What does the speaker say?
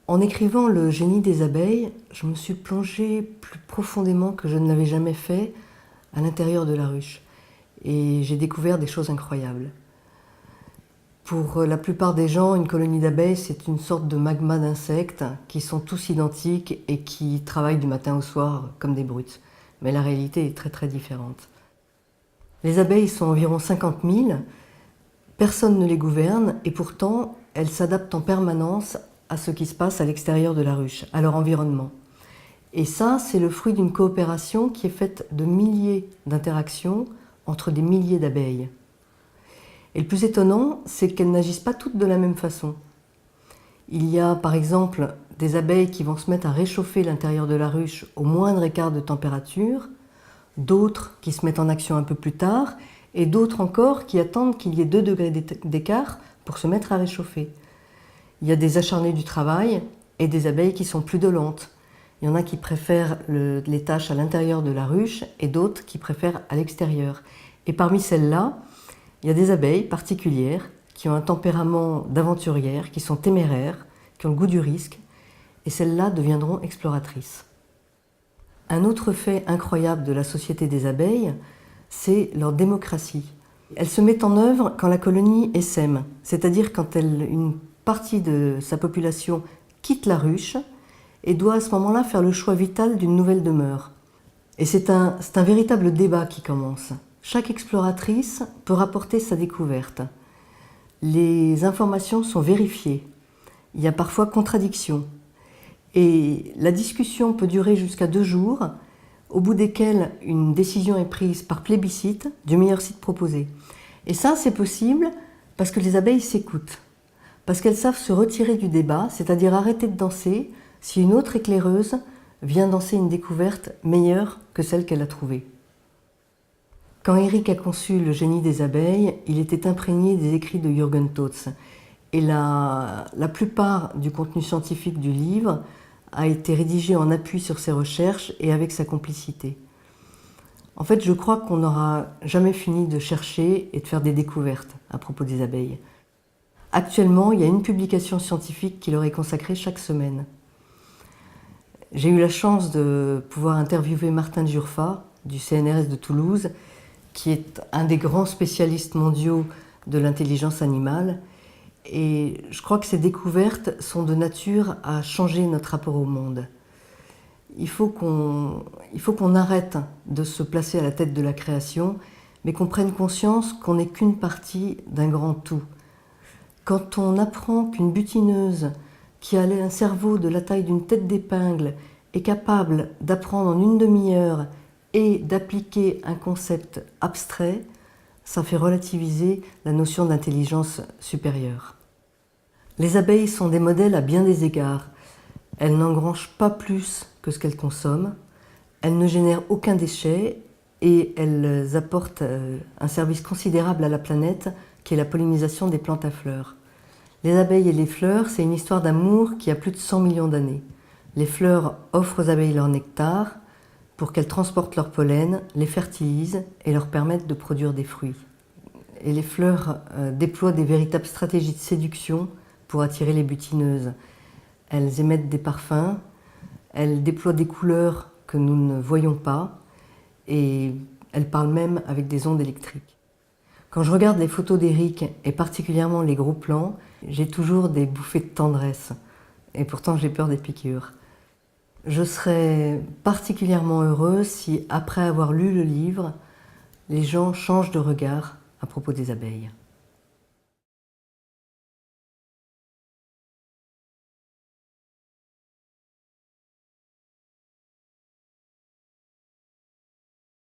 En écrivant Le génie des abeilles, je me suis plongée plus profondément que je ne l'avais jamais fait à l'intérieur de la ruche. Et j'ai découvert des choses incroyables. Pour la plupart des gens, une colonie d'abeilles, c'est une sorte de magma d'insectes qui sont tous identiques et qui travaillent du matin au soir comme des brutes. Mais la réalité est très très différente. Les abeilles sont environ 50 000, personne ne les gouverne et pourtant elles s'adaptent en permanence à ce qui se passe à l'extérieur de la ruche, à leur environnement. Et ça, c'est le fruit d'une coopération qui est faite de milliers d'interactions entre des milliers d'abeilles. Et le plus étonnant, c'est qu'elles n'agissent pas toutes de la même façon. Il y a par exemple des abeilles qui vont se mettre à réchauffer l'intérieur de la ruche au moindre écart de température, d'autres qui se mettent en action un peu plus tard, et d'autres encore qui attendent qu'il y ait 2 degrés d'écart pour se mettre à réchauffer. Il y a des acharnés du travail et des abeilles qui sont plus dolentes. Il y en a qui préfèrent les tâches à l'intérieur de la ruche et d'autres qui préfèrent à l'extérieur. Et parmi celles-là, il y a des abeilles particulières qui ont un tempérament d'aventurière, qui sont téméraires, qui ont le goût du risque, et celles-là deviendront exploratrices. Un autre fait incroyable de la société des abeilles, c'est leur démocratie. Elle se met en œuvre quand la colonie essaime, c'est-à-dire quand une partie de sa population quitte la ruche et doit à ce moment-là faire le choix vital d'une nouvelle demeure. Et c'est un véritable débat qui commence. Chaque exploratrice peut rapporter sa découverte. Les informations sont vérifiées. Il y a parfois contradiction. Et la discussion peut durer jusqu'à 2 jours, au bout desquels une décision est prise par plébiscite du meilleur site proposé. Et ça, c'est possible parce que les abeilles s'écoutent, parce qu'elles savent se retirer du débat, c'est-à-dire arrêter de danser si une autre éclaireuse vient danser une découverte meilleure que celle qu'elle a trouvée. Quand Eric a conçu Le génie des abeilles, il était imprégné des écrits de Jürgen Totz. Et la plupart du contenu scientifique du livre a été rédigé en appui sur ses recherches et avec sa complicité. En fait, je crois qu'on n'aura jamais fini de chercher et de faire des découvertes à propos des abeilles. Actuellement, il y a une publication scientifique qui leur est consacrée chaque semaine. J'ai eu la chance de pouvoir interviewer Martin Djurfa du CNRS de Toulouse, qui est un des grands spécialistes mondiaux de l'intelligence animale. Et je crois que ces découvertes sont de nature à changer notre rapport au monde. Il faut qu'on arrête de se placer à la tête de la création, mais qu'on prenne conscience qu'on n'est qu'une partie d'un grand tout. Quand on apprend qu'une butineuse qui a un cerveau de la taille d'une tête d'épingle est capable d'apprendre en une demi-heure et d'appliquer un concept abstrait, ça fait relativiser la notion d'intelligence supérieure. Les abeilles sont des modèles à bien des égards. Elles n'engrangent pas plus que ce qu'elles consomment, elles ne génèrent aucun déchet et elles apportent un service considérable à la planète qui est la pollinisation des plantes à fleurs. Les abeilles et les fleurs, c'est une histoire d'amour qui a plus de 100 millions d'années. Les fleurs offrent aux abeilles leur nectar pour qu'elles transportent leur pollen, les fertilisent et leur permettent de produire des fruits. Et les fleurs déploient des véritables stratégies de séduction pour attirer les butineuses. Elles émettent des parfums, elles déploient des couleurs que nous ne voyons pas et elles parlent même avec des ondes électriques. Quand je regarde les photos d'Eric, et particulièrement les gros plans, j'ai toujours des bouffées de tendresse. Et pourtant, j'ai peur des piqûres. Je serais particulièrement heureuse si, après avoir lu le livre, les gens changent de regard à propos des abeilles.